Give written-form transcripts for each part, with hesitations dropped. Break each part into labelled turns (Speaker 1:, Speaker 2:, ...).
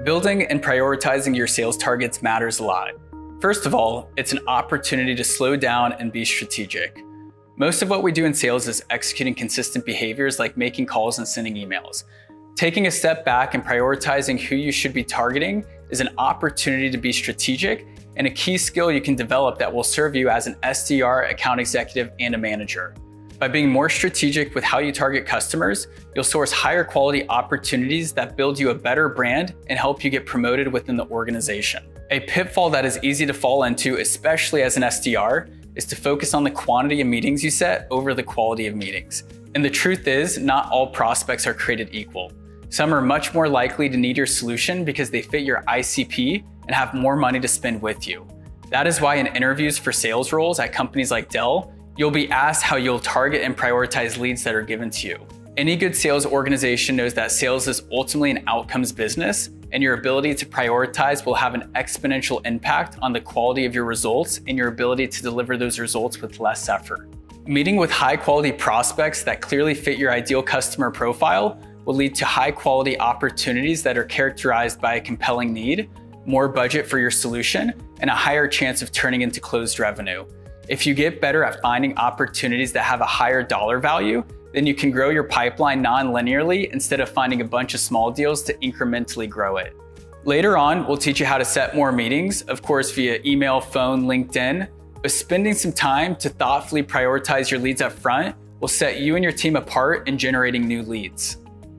Speaker 1: Building and prioritizing your sales targets matters a lot. First of all, it's an opportunity to slow down and be strategic. Most of what we do in sales is executing consistent behaviors like making calls and sending emails. Taking a step back and prioritizing who you should be targeting is an opportunity to be strategic and a key skill you can develop that will serve you as an SDR, account executive, and a manager. By being more strategic with how you target customers, you'll source higher quality opportunities that build you a better brand and help you get promoted within the organization. A pitfall that is easy to fall into, especially as an SDR, is to focus on the quantity of meetings you set over the quality of meetings. And the truth is, not all prospects are created equal. Some are much more likely to need your solution because they fit your ICP and have more money to spend with you. That is why in interviews for sales roles at companies like Dell, you'll be asked how you'll target and prioritize leads that are given to you. Any good sales organization knows that sales is ultimately an outcomes business, and your ability to prioritize will have an exponential impact on the quality of your results and your ability to deliver those results with less effort. Meeting with high quality prospects that clearly fit your ideal customer profile will lead to high quality opportunities that are characterized by a compelling need, more budget for your solution, and a higher chance of turning into closed revenue. If you get better at finding opportunities that have a higher dollar value, then you can grow your pipeline non-linearly instead of finding a bunch of small deals to incrementally grow it. Later on, we'll teach you how to set more meetings, of course via email, phone, LinkedIn, but spending some time to thoughtfully prioritize your leads up front will set you and your team apart in generating new leads.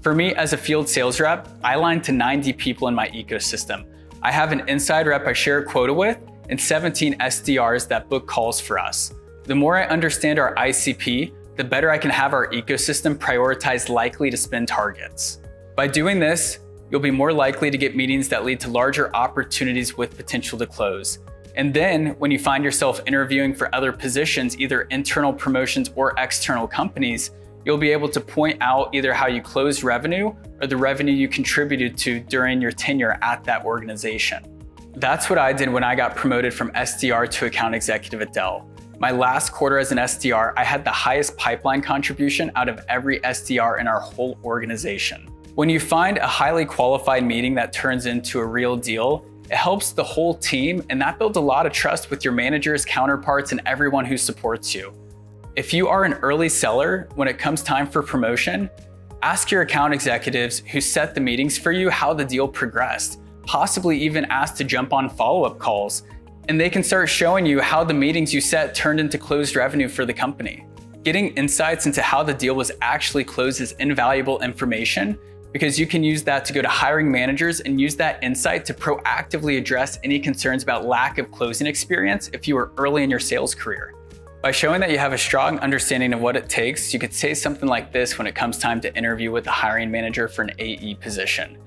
Speaker 1: For me, as a field sales rep, I line to 90 people in my ecosystem. I have an inside rep I share a quota with, and 17 SDRs that book calls for us. The more I understand our ICP, the better I can have our ecosystem prioritize likely to spend targets. By doing this, you'll be more likely to get meetings that lead to larger opportunities with potential to close. And then when you find yourself interviewing for other positions, either internal promotions or external companies, you'll be able to point out either how you closed revenue or the revenue you contributed to during your tenure at that organization. That's what I did when I got promoted from SDR to account executive at Dell. My last quarter as an SDR, I had the highest pipeline contribution out of every SDR in our whole organization. When you find a highly qualified meeting that turns into a real deal, it helps the whole team, and that builds a lot of trust with your managers, counterparts, and everyone who supports you. If you are an early seller, when it comes time for promotion, ask your account executives who set the meetings for you how the deal progressed. Possibly even ask to jump on follow-up calls, and they can start showing you how the meetings you set turned into closed revenue for the company. Getting insights into how the deal was actually closed is invaluable information because you can use that to go to hiring managers and use that insight to proactively address any concerns about lack of closing experience if you are early in your sales career. By showing that you have a strong understanding of what it takes, you could say something like this when it comes time to interview with a hiring manager for an AE position.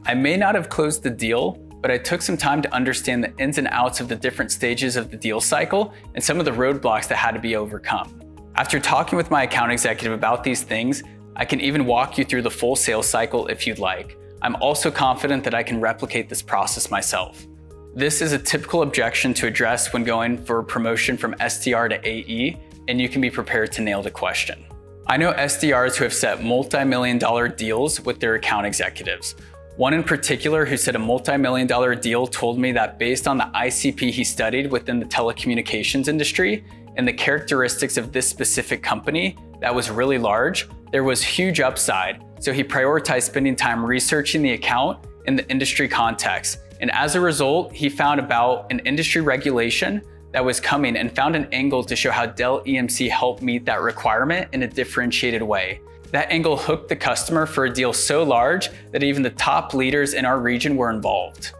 Speaker 1: I may not have closed the deal, but I took some time to understand the ins and outs of the different stages of the deal cycle and some of the roadblocks that had to be overcome. After talking with my account executive about these things, I can even walk you through the full sales cycle if you'd like. I'm also confident that I can replicate this process myself. This is a typical objection to address when going for a promotion from SDR to AE, and you can be prepared to nail the question. I know SDRs who have set multi-million-dollar deals with their account executives. One in particular who said a multi-million-dollar deal told me that based on the ICP he studied within the telecommunications industry and the characteristics of this specific company that was really large, there was huge upside. So he prioritized spending time researching the account in the industry context. And as a result, he found about an industry regulation that was coming and found an angle to show how Dell EMC helped meet that requirement in a differentiated way. That angle hooked the customer for a deal so large that even the top leaders in our region were involved.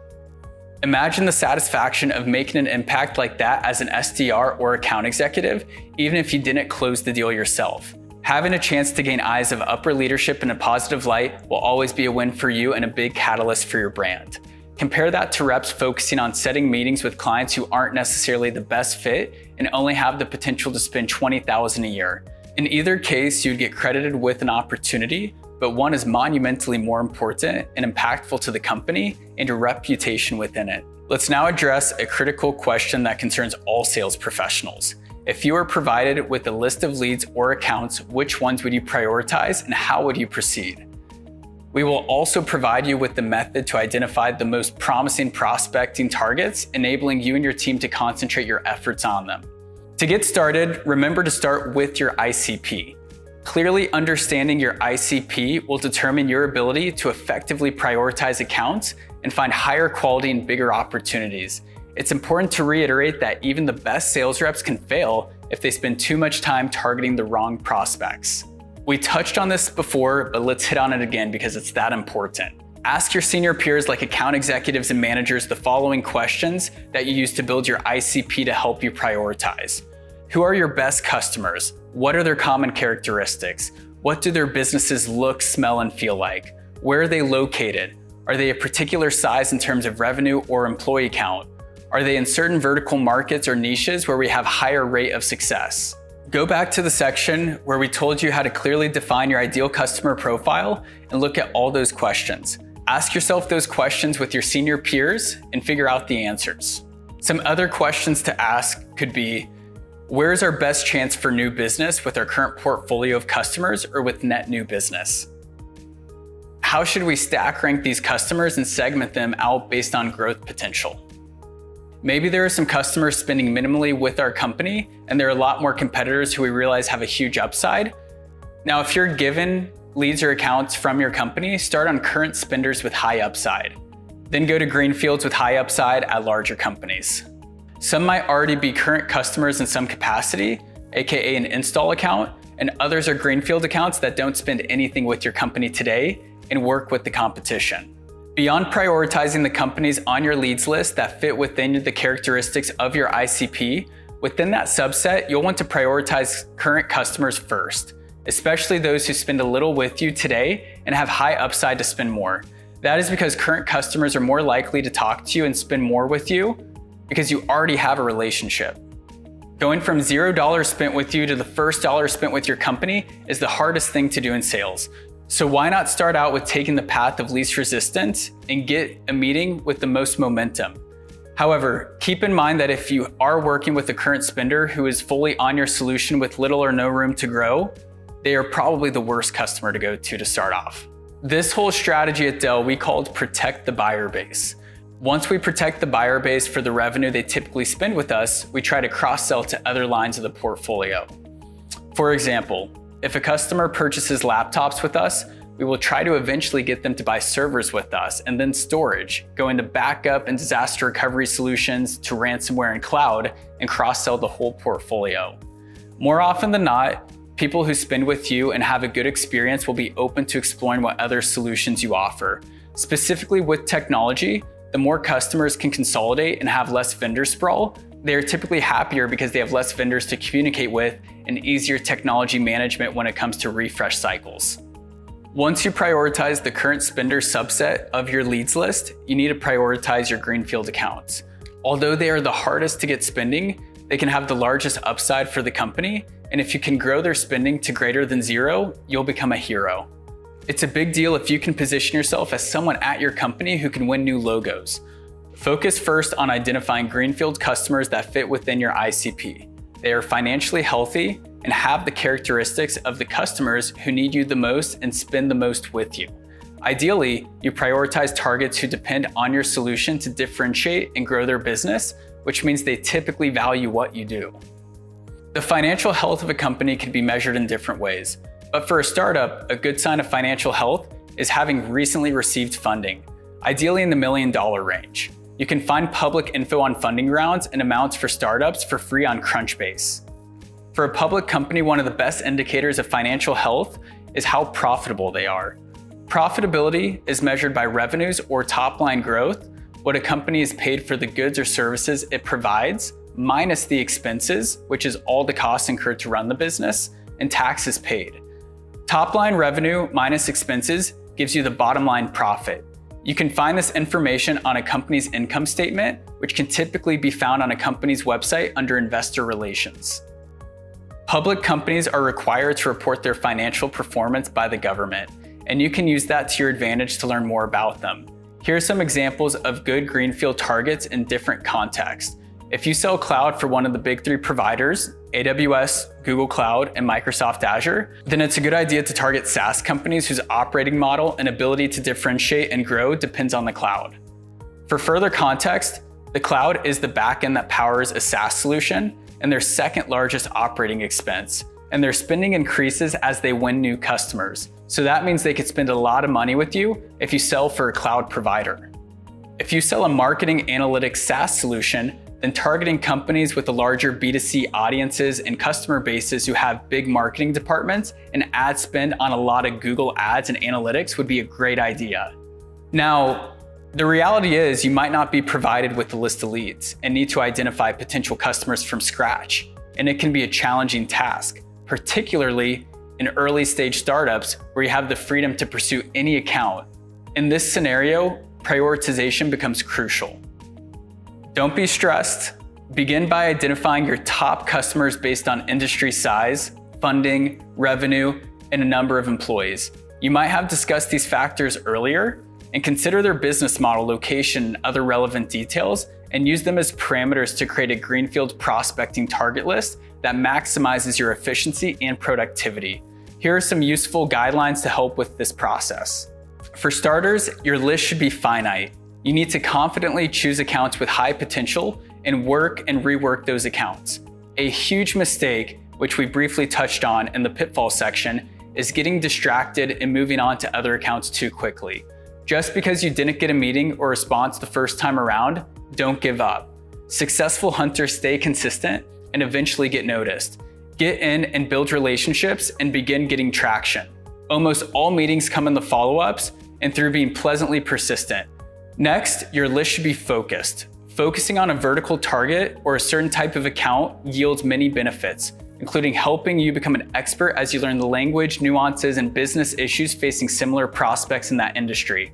Speaker 1: Imagine the satisfaction of making an impact like that as an SDR or account executive, even if you didn't close the deal yourself. Having a chance to gain eyes of upper leadership in a positive light will always be a win for you and a big catalyst for your brand. Compare that to reps focusing on setting meetings with clients who aren't necessarily the best fit and only have the potential to spend $20,000 a year. In either case, you'd get credited with an opportunity, but one is monumentally more important and impactful to the company and your reputation within it. Let's now address a critical question that concerns all sales professionals. If you were provided with a list of leads or accounts, which ones would you prioritize and how would you proceed? We will also provide you with the method to identify the most promising prospecting targets, enabling you and your team to concentrate your efforts on them. To get started, remember to start with your ICP. Clearly understanding your ICP will determine your ability to effectively prioritize accounts and find higher quality and bigger opportunities. It's important to reiterate that even the best sales reps can fail if they spend too much time targeting the wrong prospects. We touched on this before, but let's hit on it again because it's that important. Ask your senior peers like account executives and managers the following questions that you use to build your ICP to help you prioritize. Who are your best customers? What are their common characteristics? What do their businesses look, smell, and feel like? Where are they located? Are they a particular size in terms of revenue or employee count? Are they in certain vertical markets or niches where we have higher rate of success? Go back to the section where we told you how to clearly define your ideal customer profile and look at all those questions. Ask yourself those questions with your senior peers and figure out the answers. Some other questions to ask could be, where is our best chance for new business with our current portfolio of customers or with net new business? How should we stack rank these customers and segment them out based on growth potential? Maybe there are some customers spending minimally with our company, and there are a lot more competitors who we realize have a huge upside. Now, if you're given leads or accounts from your company, start on current spenders with high upside. Then go to greenfields with high upside at larger companies. Some might already be current customers in some capacity, aka an install account, and others are greenfield accounts that don't spend anything with your company today and work with the competition. Beyond prioritizing the companies on your leads list that fit within the characteristics of your ICP, within that subset, you'll want to prioritize current customers first, especially those who spend a little with you today and have high upside to spend more. That is because current customers are more likely to talk to you and spend more with you because you already have a relationship. Going from $0 spent with you to the first dollar spent with your company is the hardest thing to do in sales. So why not start out with taking the path of least resistance and get a meeting with the most momentum? However, keep in mind that if you are working with a current spender who is fully on your solution with little or no room to grow, they are probably the worst customer to go to start off. This whole strategy at Dell we called protect the buyer base. Once we protect the buyer base for the revenue they typically spend with us, we try to cross-sell to other lines of the portfolio. For example, if a customer purchases laptops with us, we will try to eventually get them to buy servers with us and then storage, go into backup and disaster recovery solutions to ransomware and cloud, and cross-sell the whole portfolio. More often than not, people who spend with you and have a good experience will be open to exploring what other solutions you offer. Specifically with technology, the more customers can consolidate and have less vendor sprawl, they are typically happier because they have less vendors to communicate with and easier technology management when it comes to refresh cycles. Once you prioritize the current spender subset of your leads list, you need to prioritize your greenfield accounts. Although they are the hardest to get spending, they can have the largest upside for the company, and if you can grow their spending to greater than zero, you'll become a hero. It's a big deal if you can position yourself as someone at your company who can win new logos. Focus first on identifying greenfield customers that fit within your ICP. They are financially healthy and have the characteristics of the customers who need you the most and spend the most with you. Ideally, you prioritize targets who depend on your solution to differentiate and grow their business, which means they typically value what you do. The financial health of a company can be measured in different ways. But for a startup, a good sign of financial health is having recently received funding, ideally in the $1 million range. You can find public info on funding rounds and amounts for startups for free on Crunchbase. For a public company, one of the best indicators of financial health is how profitable they are. Profitability is measured by revenues or top-line growth, what a company is paid for the goods or services it provides, minus the expenses, which is all the costs incurred to run the business, and taxes paid. Top-line revenue minus expenses gives you the bottom line profit. You can find this information on a company's income statement, which can typically be found on a company's website under Investor Relations. Public companies are required to report their financial performance by the government, and you can use that to your advantage to learn more about them. Here are some examples of good greenfield targets in different contexts. If you sell cloud for one of the big three providers, AWS, Google Cloud, and Microsoft Azure, then it's a good idea to target SaaS companies whose operating model and ability to differentiate and grow depends on the cloud. For further context, the cloud is the backend that powers a SaaS solution and their second largest operating expense, and their spending increases as they win new customers. So that means they could spend a lot of money with you if you sell for a cloud provider. If you sell a marketing analytics SaaS solution, then targeting companies with the larger B2C audiences and customer bases who have big marketing departments and ad spend on a lot of Google Ads and analytics would be a great idea. Now, the reality is you might not be provided with the list of leads and need to identify potential customers from scratch, and it can be a challenging task, particularly in early stage startups where you have the freedom to pursue any account. In this scenario, prioritization becomes crucial. Don't be stressed. Begin by identifying your top customers based on industry size, funding, revenue, and a number of employees. You might have discussed these factors earlier, and consider their business model, location, and other relevant details, and use them as parameters to create a greenfield prospecting target list that maximizes your efficiency and productivity. Here are some useful guidelines to help with this process. For starters, your list should be finite. You need to confidently choose accounts with high potential and work and rework those accounts. A huge mistake, which we briefly touched on in the pitfall section, is getting distracted and moving on to other accounts too quickly. Just because you didn't get a meeting or response the first time around, don't give up. Successful hunters stay consistent and eventually get noticed. Get in and build relationships and begin getting traction. Almost all meetings come in the follow-ups and through being pleasantly persistent. Next, your list should be focused. Focusing on a vertical target or a certain type of account yields many benefits, including helping you become an expert as you learn the language, nuances, and business issues facing similar prospects in that industry.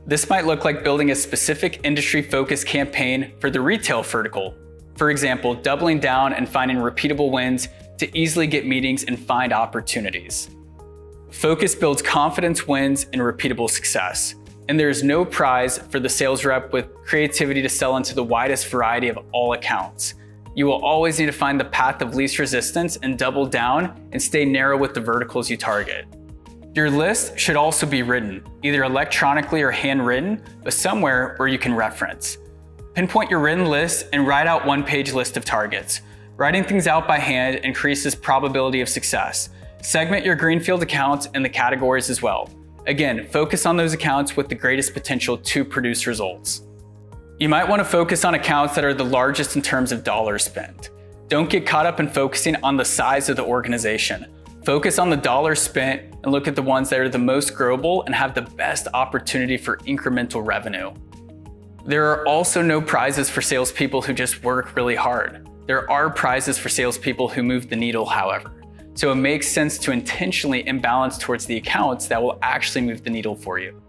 Speaker 1: This might look like building a specific industry-focused campaign for the retail vertical. For example, doubling down and finding repeatable wins to easily get meetings and find opportunities. Focus builds confidence, wins, and repeatable success. And there is no prize for the sales rep with creativity to sell into the widest variety of all accounts. You will always need to find the path of least resistance and double down and stay narrow with the verticals you target. Your list should also be written, either electronically or handwritten, but somewhere where you can reference. Pinpoint your written list and write out one-page list of targets. Writing things out by hand increases probability of success. Segment your greenfield accounts in the categories as well. Again, focus on those accounts with the greatest potential to produce results. You might want to focus on accounts that are the largest in terms of dollars spent. Don't get caught up in focusing on the size of the organization. Focus on the dollars spent and look at the ones that are the most growable and have the best opportunity for incremental revenue. There are also no prizes for salespeople who just work really hard. There are prizes for salespeople who move the needle, however. So it makes sense to intentionally imbalance towards the accounts that will actually move the needle for you.